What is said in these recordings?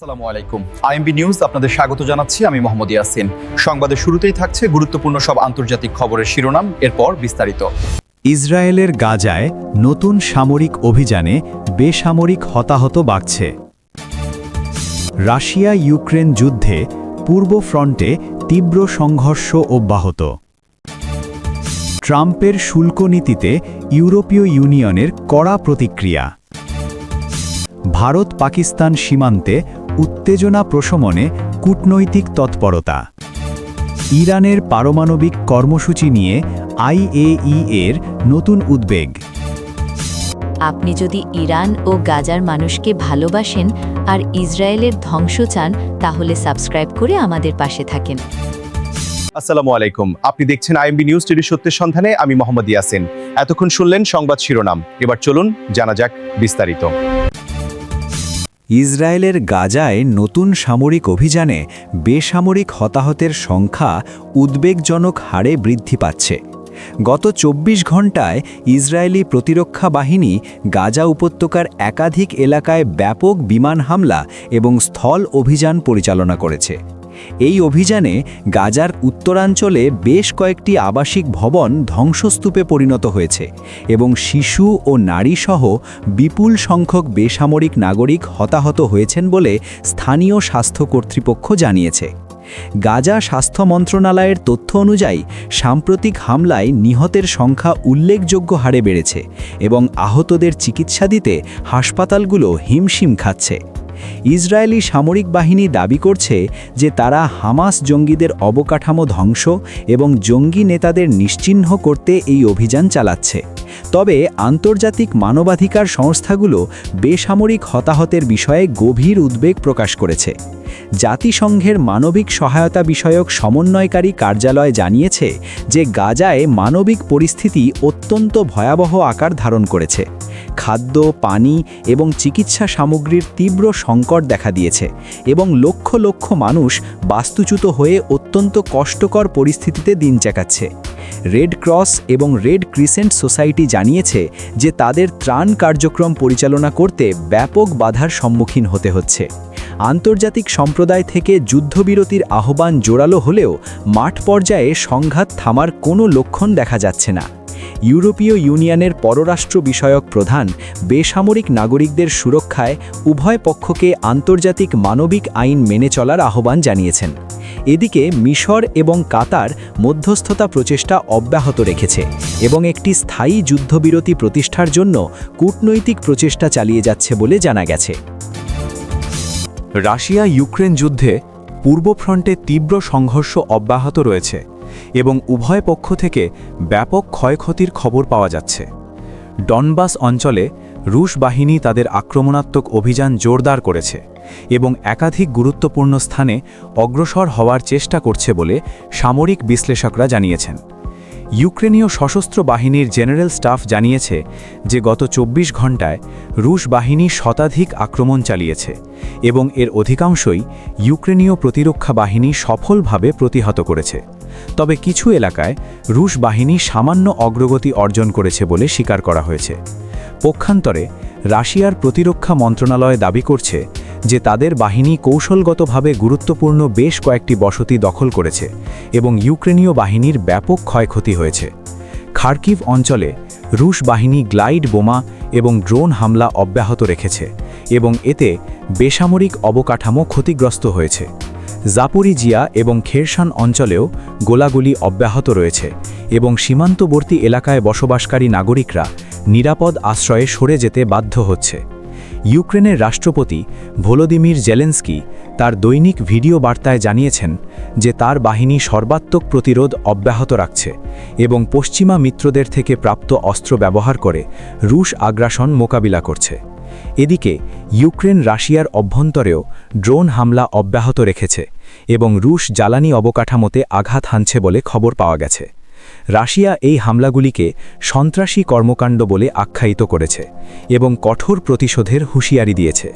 আসসালামু আলাইকুম। IMB news আপনাদের স্বাগত জানাচ্ছি। আমি মোহাম্মদ ইয়াসিন। সংবাদের শুরুতেই থাকছে গুরুত্বপূর্ণ সব আন্তর্জাতিক খবরের শিরোনাম, এরপর বিস্তারিত। ইসরায়েলের গাজায় নতুন সামরিক অভিযানে বেসামরিক হতাহত বাড়ছে। রাশিয়া ইউক্রেন যুদ্ধে পূর্ব ফ্রন্টে তীব্র সংঘর্ষ অব্যাহত। ট্রাম্পের শুল্ক নীতিতে ইউরোপীয় ইউনিয়নের কড়া প্রতিক্রিয়া। ভারত পাকিস্তান সীমান্তে উত্তেজনা প্রশমনে কূটনৈতিক তৎপরতা। ইরানের পারমাণবিক কর্মসূচি নিয়ে আইএই এর নতুন উদ্বেগ। আপনি যদি ইরান ও গাজার মানুষকে ভালোবাসেন আর ইসরায়েলের ধ্বংস চান, তাহলে সাবস্ক্রাইব করে আমাদের পাশে থাকেন। আসসালামু আলাইকুম। আপনি দেখছেন আইএমবি নিউজ টিভি সত্যের সন্ধানে। আমি মোহাম্মদ ইয়াসিন। এতক্ষণ শুনলেন সংবাদ শিরোনাম, এবার চলুন জানা যাক বিস্তারিত। ইসরায়েলের গাজায় নতুন সামরিক অভিযানে বেসামরিক হতাহতের সংখ্যা উদ্বেগজনক হারে বৃদ্ধি পাচ্ছে। গত ২৪ ঘণ্টায় ইসরায়েলি প্রতিরক্ষা বাহিনী গাজা উপত্যকার একাধিক এলাকায় ব্যাপক বিমান হামলা এবং স্থল অভিযান পরিচালনা করেছে। এই অভিযানে গাজার উত্তরাঞ্চলে বেশ কয়েকটি আবাসিক ভবন ধ্বংসস্তূপে পরিণত হয়েছে এবং শিশু ও নারীসহ বিপুল সংখ্যক বেসামরিক নাগরিক হতাহত হয়েছেন বলে স্থানীয় স্বাস্থ্য কর্তৃপক্ষ জানিয়েছে। গাজা স্বাস্থ্য মন্ত্রণালয়ের তথ্য অনুযায়ী সাম্প্রতিক হামলায় নিহতের সংখ্যা উল্লেখযোগ্য হারে বেড়েছে এবং আহতদের চিকিৎসা দিতে হাসপাতালগুলো হিমশিম খাচ্ছে। ইসরায়েলি সামরিক বাহিনী দাবি করছে যে তারা হামাস জঙ্গিদের অবকাঠামো ধ্বংস এবং জঙ্গি নেতাদের নিশ্চিহ্ন করতে এই অভিযান চালাচ্ছে। তবে আন্তর্জাতিক মানবাধিকার সংস্থাগুলো বেসামরিক হতাহতের বিষয়ে গভীর উদ্বেগ প্রকাশ করেছে। জাতিসংঘের মানবিক সহায়তা বিষয়ক সমন্বয়কারী কার্যালয় জানিয়েছে যে গাজায় মানবিক পরিস্থিতি অত্যন্ত ভয়াবহ আকার ধারণ করেছে। খাদ্য, পানি এবং চিকিৎসা সামগ্রীর তীব্র সংকট দেখা দিয়েছে এবং লক্ষ লক্ষ মানুষ বাস্তুচ্যুত হয়ে অত্যন্ত কষ্টকর পরিস্থিতিতে দিন চাকাচ্ছে। রেড ক্রস এবং রেড ক্রিসেন্ট সোসাইটি জানিয়েছে যে তাদের ত্রাণ কার্যক্রম পরিচালনা করতে ব্যাপক বাধার সম্মুখীন হতে হচ্ছে। আন্তর্জাতিক সম্প্রদায় থেকে যুদ্ধবিরতির আহ্বান জোরালো হলেও মাঠ পর্যায়ে সংঘাত থামার কোনো লক্ষণ দেখা যাচ্ছে না। ইউরোপীয় ইউনিয়নের পররাষ্ট্র বিষয়ক প্রধান বেসামরিক নাগরিকদের সুরক্ষায় উভয় পক্ষকে আন্তর্জাতিক মানবিক আইন মেনে চলার আহ্বান জানিয়েছেন। এদিকে মিশর এবং কাতার মধ্যস্থতা প্রচেষ্টা অব্যাহত রেখেছে এবং একটি স্থায়ী যুদ্ধবিরতি প্রতিষ্ঠার জন্য কূটনৈতিক প্রচেষ্টা চালিয়ে যাচ্ছে বলে জানা গেছে। রাশিয়া ইউক্রেন যুদ্ধে পূর্ব ফ্রন্টে তীব্র সংঘর্ষ অব্যাহত রয়েছে এবং উভয় পক্ষ থেকে ব্যাপক ক্ষয়ক্ষতির খবর পাওয়া যাচ্ছে। ডনবাস অঞ্চলে রুশ বাহিনী তাদের আক্রমণাত্মক অভিযান জোরদার করেছে এবং একাধিক গুরুত্বপূর্ণ স্থানে অগ্রসর হওয়ার চেষ্টা করছে বলে সামরিক বিশ্লেষকরা জানিয়েছেন। ইউক্রেনীয় সশস্ত্র বাহিনীর জেনারেল স্টাফ জানিয়েছে যে গত ২৪ ঘণ্টায় রুশ বাহিনী শতাধিক আক্রমণ চালিয়েছে এবং এর অধিকাংশই ইউক্রেনীয় প্রতিরক্ষা বাহিনী সফলভাবে প্রতিহত করেছে। তবে কিছু এলাকায় রুশ বাহিনী সামান্য অগ্রগতি অর্জন করেছে বলে স্বীকার করা হয়েছে। পক্ষান্তরে রাশিয়ার প্রতিরক্ষা মন্ত্রণালয় দাবি করছে যে তাদের বাহিনী কৌশলগতভাবে গুরুত্বপূর্ণ বেশ কয়েকটি বসতি দখল করেছে এবং ইউক্রেনীয় বাহিনীর ব্যাপক ক্ষয়ক্ষতি হয়েছে। খার্কিভ অঞ্চলে রুশ বাহিনী গ্লাইড বোমা এবং ড্রোন হামলা অব্যাহত রেখেছে এবং এতে বেসামরিক অবকাঠামো ক্ষতিগ্রস্ত হয়েছে। জাপোরিজিয়া এবং খেরসান অঞ্চলেও গোলাগুলি অব্যাহত রয়েছে এবং সীমান্তবর্তী এলাকায় বসবাসকারী নাগরিকরা নিরাপদ আশ্রয়ে সরে যেতে বাধ্য হচ্ছে। ইউক্রেনের রাষ্ট্রপতি ভলোদিমির জেলেনস্কি তার দৈনিক ভিডিও বার্তায় জানিয়েছেন যে তার বাহিনী সর্বাত্মক প্রতিরোধ অব্যাহত রাখছে এবং পশ্চিমা মিত্রদের থেকে প্রাপ্ত অস্ত্র ব্যবহার করে রুশ আগ্রাসন মোকাবিলা করছে। এদিকে ইউক্রেন রাশিয়ার অভ্যন্তরেও ড্রোন হামলা অব্যাহত রেখেছে এবং রুশ জ্বালানি অবকাঠামোতে আঘাত হানছে বলে খবর পাওয়া গেছে। রাশিয়া এই হামলাগুলিকে সন্ত্রাসী কর্মকাণ্ড বলে আখ্যায়িত করেছে এবং কঠোর প্রতিশোধের হুঁশিয়ারি দিয়েছে।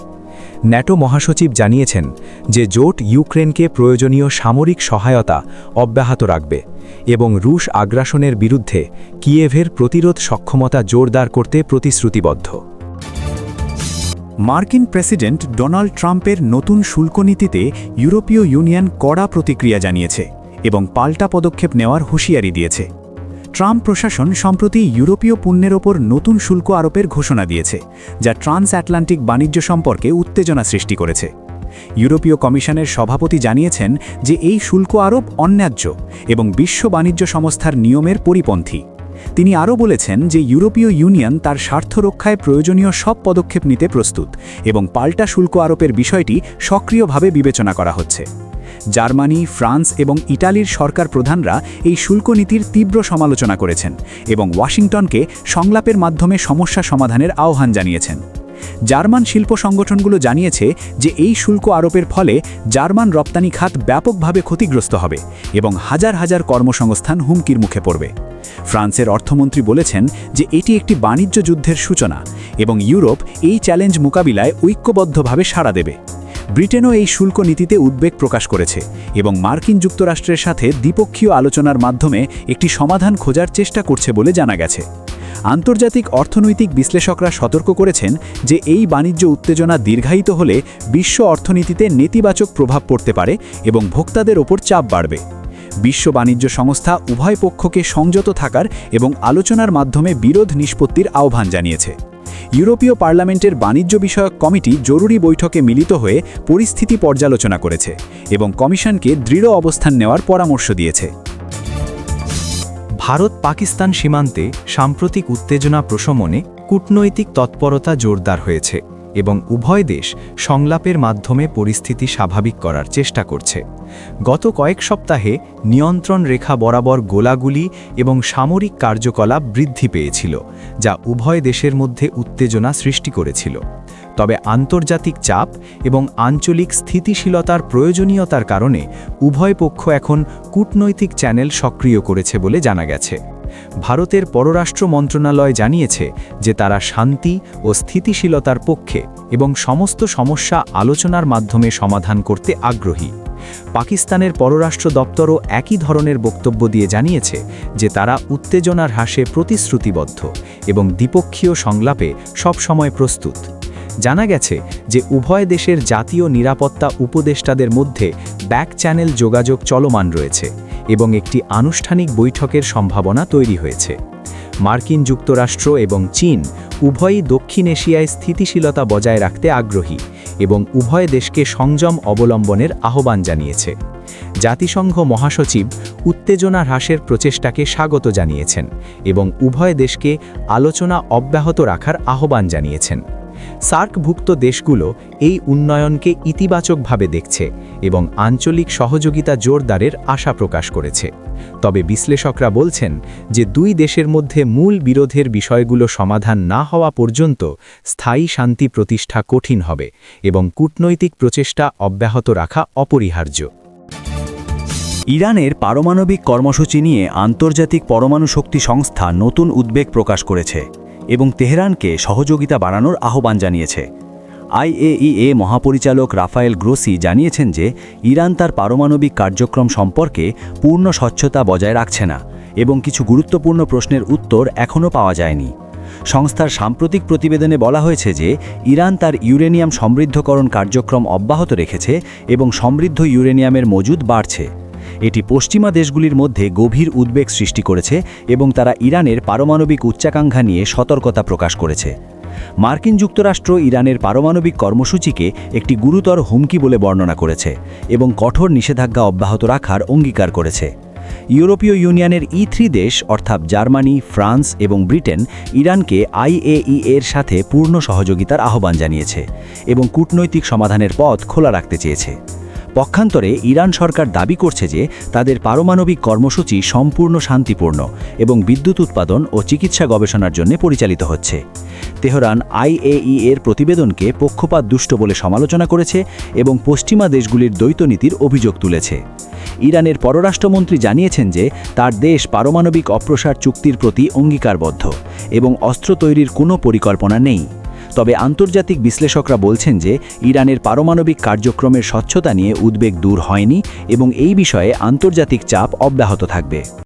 ন্যাটো মহাসচিব জানিয়েছেন যে জোট ইউক্রেনকে প্রয়োজনীয় সামরিক সহায়তা অব্যাহত রাখবে এবং রুশ আগ্রাসনের বিরুদ্ধে কিয়েভের প্রতিরোধ সক্ষমতা জোরদার করতে প্রতিশ্রুতিবদ্ধ। মার্কিন প্রেসিডেন্ট ডোনাল্ড ট্রাম্পের নতুন শুল্ক নীতিতে ইউরোপীয় ইউনিয়ন কড়া প্রতিক্রিয়া জানিয়েছে এবং পাল্টা পদক্ষেপ নেওয়ার হুঁশিয়ারি দিয়েছে। ট্রাম্প প্রশাসন সম্প্রতি ইউরোপীয় পণ্যের ওপর নতুন শুল্ক আরোপের ঘোষণা দিয়েছে, যা ট্রান্স আটলান্টিক বাণিজ্য সম্পর্কে উত্তেজনা সৃষ্টি করেছে। ইউরোপীয় কমিশনের সভাপতি জানিয়েছেন যে এই শুল্ক আরোপ অন্যায্য এবং বিশ্ব বাণিজ্য সংস্থার নিয়মের পরিপন্থী। তিনি আরও বলেছেন যে ইউরোপীয় ইউনিয়ন তার স্বার্থ রক্ষায় প্রয়োজনীয় সব পদক্ষেপ নিতে প্রস্তুত এবং পাল্টা শুল্ক আরোপের বিষয়টি সক্রিয়ভাবে বিবেচনা করা হচ্ছে। জার্মানি, ফ্রান্স এবং ইটালির সরকার প্রধানরা এই শুল্ক নীতির তীব্র সমালোচনা করেছেন এবং ওয়াশিংটনকে সংলাপের মাধ্যমে সমস্যা সমাধানের আহ্বান জানিয়েছেন। জার্মান শিল্প সংগঠনগুলো জানিয়েছে যে এই শুল্ক আরোপের ফলে জার্মান রপ্তানি খাত ব্যাপকভাবে ক্ষতিগ্রস্ত হবে এবং হাজার হাজার কর্মসংস্থান হুমকির মুখে পড়বে। ফ্রান্সের অর্থমন্ত্রী বলেছেন যে এটি একটি বাণিজ্য যুদ্ধের সূচনা এবং ইউরোপ এই চ্যালেঞ্জ মোকাবিলায় ঐক্যবদ্ধভাবে সাড়া দেবে। ব্রিটেনও এই শুল্ক নীতিতে উদ্বেগ প্রকাশ করেছে এবং মার্কিন যুক্তরাষ্ট্রের সাথে দ্বিপক্ষীয় আলোচনার মাধ্যমে একটি সমাধান খোঁজার চেষ্টা করছে বলে জানা গেছে। আন্তর্জাতিক অর্থনৈতিক বিশ্লেষকরা সতর্ক করেছেন যে এই বাণিজ্য উত্তেজনা দীর্ঘায়িত হলে বিশ্ব অর্থনীতিতে নেতিবাচক প্রভাব পড়তে পারে এবং ভোক্তাদের ওপর চাপ বাড়বে। বিশ্ব বাণিজ্য সংস্থা উভয় পক্ষকে সংযত থাকার এবং আলোচনার মাধ্যমে বিরোধ নিষ্পত্তির আহ্বান জানিয়েছে। ইউরোপীয় পার্লামেন্টের বাণিজ্য বিষয়ক কমিটি জরুরি বৈঠকে মিলিত হয়ে পরিস্থিতি পর্যালোচনা করেছে এবং কমিশনকে দৃঢ় অবস্থান নেওয়ার পরামর্শ দিয়েছে। ভারত-পাকিস্তান সীমান্তে সাম্প্রতিক উত্তেজনা প্রশমনে কূটনৈতিক তৎপরতা জোরদার হয়েছে এবং উভয় দেশ সংলাপের মাধ্যমে পরিস্থিতি স্বাভাবিক করার চেষ্টা করছে। গত কয়েক সপ্তাহে নিয়ন্ত্রণ রেখা বরাবর গোলাগুলি এবং সামরিক কার্যকলাপ বৃদ্ধি পেয়েছিল, যা উভয় দেশের মধ্যে উত্তেজনা সৃষ্টি করেছিল। তবে আন্তর্জাতিক চাপ এবং আঞ্চলিক স্থিতিশীলতার প্রয়োজনীয়তার কারণে উভয় পক্ষ এখন কূটনৈতিক চ্যানেল সক্রিয় করেছে বলে জানা গেছে। ভারতের পররাষ্ট্র মন্ত্রণালয় জানিয়েছে যে তারা শান্তি ও স্থিতিশীলতার পক্ষে এবং সমস্ত সমস্যা আলোচনার মাধ্যমে সমাধান করতে আগ্রহী। পাকিস্তানের পররাষ্ট্র দপ্তরও একই ধরনের বক্তব্য দিয়ে জানিয়েছে যে তারা উত্তেজনার হ্রাসে প্রতিশ্রুতিবদ্ধ এবং দ্বিপক্ষীয় সংলাপে সবসময় প্রস্তুত। জানা গেছে যে উভয় দেশের জাতীয় নিরাপত্তা উপদেষ্টাদের মধ্যে ব্যাক চ্যানেল যোগাযোগ চলমান রয়েছে এবং একটি আনুষ্ঠানিক বৈঠকের সম্ভাবনা তৈরি হয়েছে। মার্কিন যুক্তরাষ্ট্র এবং চীন উভয়ই দক্ষিণ এশিয়ায় স্থিতিশীলতা বজায় রাখতে আগ্রহী এবং উভয় দেশকে সংযম অবলম্বনের আহ্বান জানিয়েছে। জাতিসংঘ মহাসচিব উত্তেজনা হ্রাসের প্রচেষ্টাকে স্বাগত জানিয়েছেন এবং উভয় দেশকে আলোচনা অব্যাহত রাখার আহ্বান জানিয়েছেন। সার্কভুক্ত দেশগুলো এই উন্নয়নকে ইতিবাচকভাবে দেখছে এবং আঞ্চলিক সহযোগিতা জোরদারের আশা প্রকাশ করেছে। তবে বিশ্লেষকরা বলছেন যে দুই দেশের মধ্যে মূল বিরোধের বিষয়গুলো সমাধান না হওয়া পর্যন্ত স্থায়ী শান্তি প্রতিষ্ঠা কঠিন হবে এবং কূটনৈতিক প্রচেষ্টা অব্যাহত রাখা অপরিহার্য। ইরানের পারমাণবিক কর্মসূচি নিয়ে আন্তর্জাতিক পরমাণু শক্তি সংস্থা নতুন উদ্বেগ প্রকাশ করেছে এবং তেহরানকে সহযোগিতা বাড়ানোর আহ্বান জানিয়েছে। IAEA মহাপরিচালক রাফায়েল গ্রোসি জানিয়েছেন যে ইরান তার পারমাণবিক কার্যক্রম সম্পর্কে পূর্ণ স্বচ্ছতা বজায় রাখছে না এবং কিছু গুরুত্বপূর্ণ প্রশ্নের উত্তর এখনও পাওয়া যায়নি। সংস্থার সাম্প্রতিক প্রতিবেদনে বলা হয়েছে যে ইরান তার ইউরেনিয়াম সমৃদ্ধকরণ কার্যক্রম অব্যাহত রেখেছে এবং সমৃদ্ধ ইউরেনিয়ামের মজুদ বাড়ছে। এটি পশ্চিমা দেশগুলির মধ্যে গভীর উদ্বেগ সৃষ্টি করেছে এবং তারা ইরানের পারমাণবিক উচ্চাকাঙ্ক্ষা নিয়ে সতর্কতা প্রকাশ করেছে। মার্কিন যুক্তরাষ্ট্র ইরানের পারমাণবিক কর্মসূচিকে একটি গুরুতর হুমকি বলে বর্ণনা করেছে এবং কঠোর নিষেধাজ্ঞা অব্যাহত রাখার অঙ্গীকার করেছে। ইউরোপীয় ইউনিয়নের E3 দেশ অর্থাৎ জার্মানি, ফ্রান্স এবং ব্রিটেন ইরানকে IAEA এর সাথে পূর্ণ সহযোগিতার আহ্বান জানিয়েছে এবং কূটনৈতিক সমাধানের পথ খোলা রাখতে চেয়েছে। পক্ষান্তরে ইরান সরকার দাবি করছে যে তাদের পারমাণবিক কর্মসূচি সম্পূর্ণ শান্তিপূর্ণ এবং বিদ্যুৎ উৎপাদন ও চিকিৎসা গবেষণার জন্য পরিচালিত হচ্ছে। তেহরান IAEA এর প্রতিবেদনকে পক্ষপাতদুষ্ট বলে সমালোচনা করেছে এবং পশ্চিমা দেশগুলির দ্বৈতনীতির অভিযোগ তুলেছে। ইরানের পররাষ্ট্রমন্ত্রী জানিয়েছেন যে তার দেশ পারমাণবিক অপ্রসার চুক্তির প্রতি অঙ্গীকারবদ্ধ এবং অস্ত্র তৈরির কোনো পরিকল্পনা নেই। তবে আন্তর্জাতিক বিশ্লেষকরা বলছেন যে ইরানের পারমাণবিক কার্যক্রমের স্বচ্ছতা নিয়ে উদ্বেগ দূর হয়নি এবং এই বিষয়ে আন্তর্জাতিক চাপ অব্যাহত থাকবে।